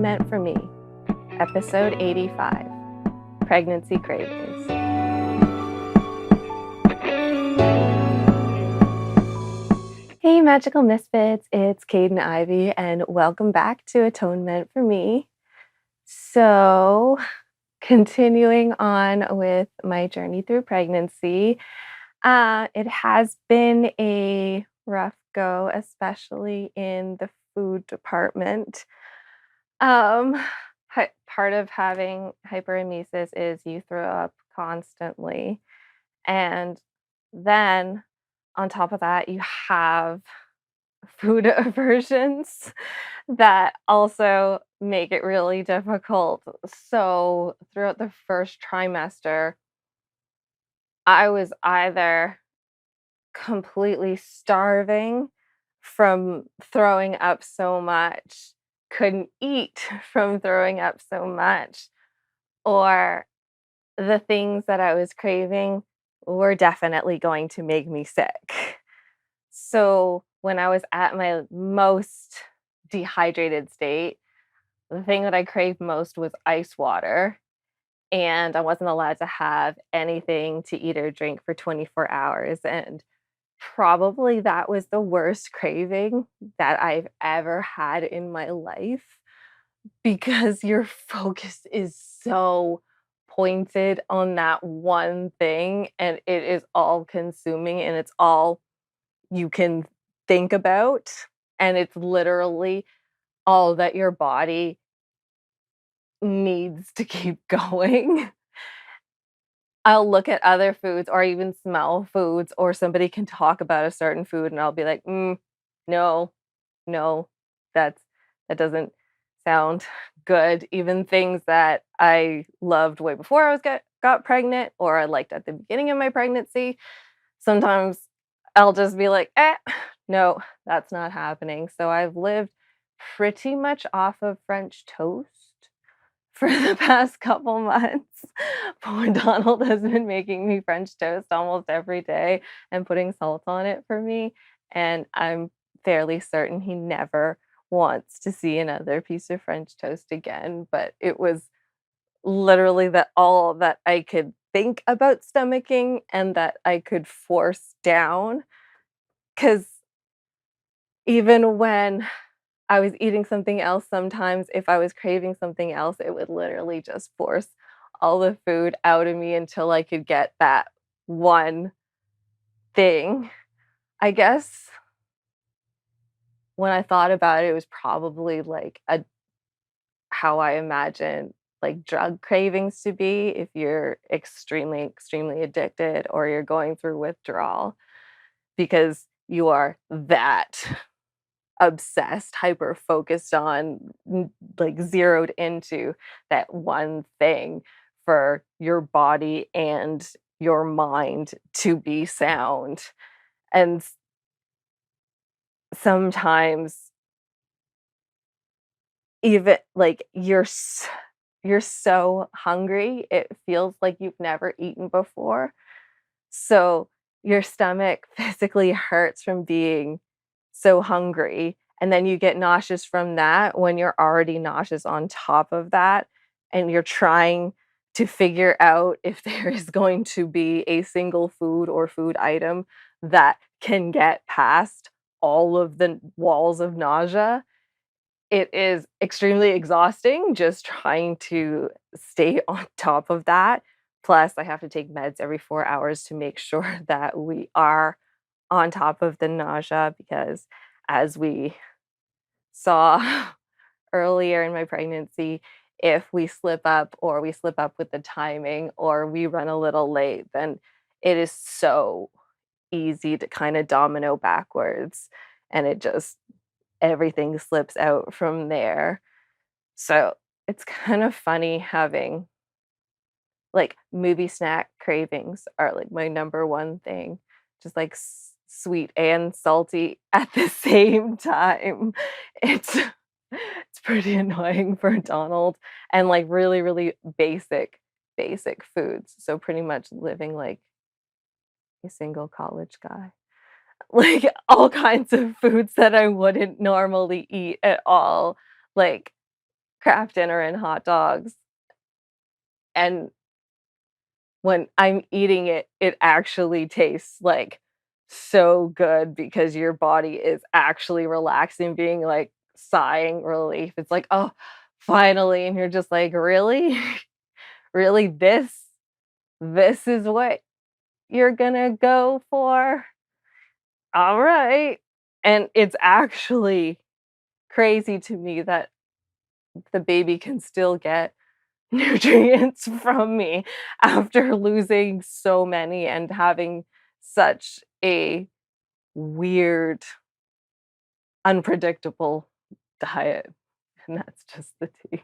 Tone Meant for Me, episode 85, Pregnancy Cravings. Hey, Magical Misfits, it's Caden Ivy, and welcome back to A Tone Meant for Me. So, continuing on with my journey through pregnancy, it has been a rough go, especially in the food department. Um, Part of having hyperemesis is you throw up constantly. And then on top of that, you have food aversions that also make it really difficult. So throughout the first trimester, I was either completely starving from throwing up so much, couldn't eat from throwing up so much, or the things that I was craving were definitely going to make me sick. So when I was at my most dehydrated state, the thing that I craved most was ice water. And I wasn't allowed to have anything to eat or drink for 24 hours. And probably that was the worst craving that I've ever had in my life because your focus is so pointed on that one thing and it is all consuming and it's all you can think about and it's literally all that your body needs to keep going. I'll look at other foods or even smell foods or somebody can talk about a certain food and I'll be like, no, no, that's that doesn't sound good. Even things that I loved way before I was got pregnant or I liked at the beginning of my pregnancy, sometimes I'll just be like, no, that's not happening. So I've lived pretty much off of French toast for the past couple months. Poor Donald has been making me French toast almost every day and putting salt on it for me. And I'm fairly certain he never wants to see another piece of French toast again. But it was literally that all that I could think about stomaching and that I could force down. Because even when I was eating something else sometimes, if I was craving something else, it would literally just force all the food out of me until I could get that one thing. I guess when I thought about it, it was probably like a how I imagine like drug cravings to be if you're extremely, extremely addicted or you're going through withdrawal because you are that obsessed, hyper focused on, like zeroed into that one thing for your body and your mind to be sound. And sometimes even like you're so hungry, it feels like you've never eaten before. So your stomach physically hurts from being so hungry. And then you get nauseous from that when you're already nauseous on top of that. And you're trying to figure out if there is going to be a single food or food item that can get past all of the walls of nausea. It is extremely exhausting just trying to stay on top of that. Plus, I have to take meds every 4 hours to make sure that we are on top of the nausea because as we saw earlier in my pregnancy, if we slip up or we slip up with the timing or we run a little late, then it is so easy to kind of domino backwards and it just everything slips out from there. So it's kind of funny having like movie snack cravings are like my number one thing, just like sweet and salty at the same time. It's pretty annoying for Donald and like really, really basic foods. So pretty much living like a single college guy. Like all kinds of foods that I wouldn't normally eat at all. Like Kraft dinner and hot dogs, and when I'm eating it, it actually tastes, like, so good because your body is actually relaxing, being, like, sighing relief. It's like, "Oh, finally," and you're just like, "Really? Really? This is what you're gonna go for? Alright." And it's actually crazy to me that the baby can still get nutrients from me after losing so many and having such a weird, unpredictable diet, and that's just the tea.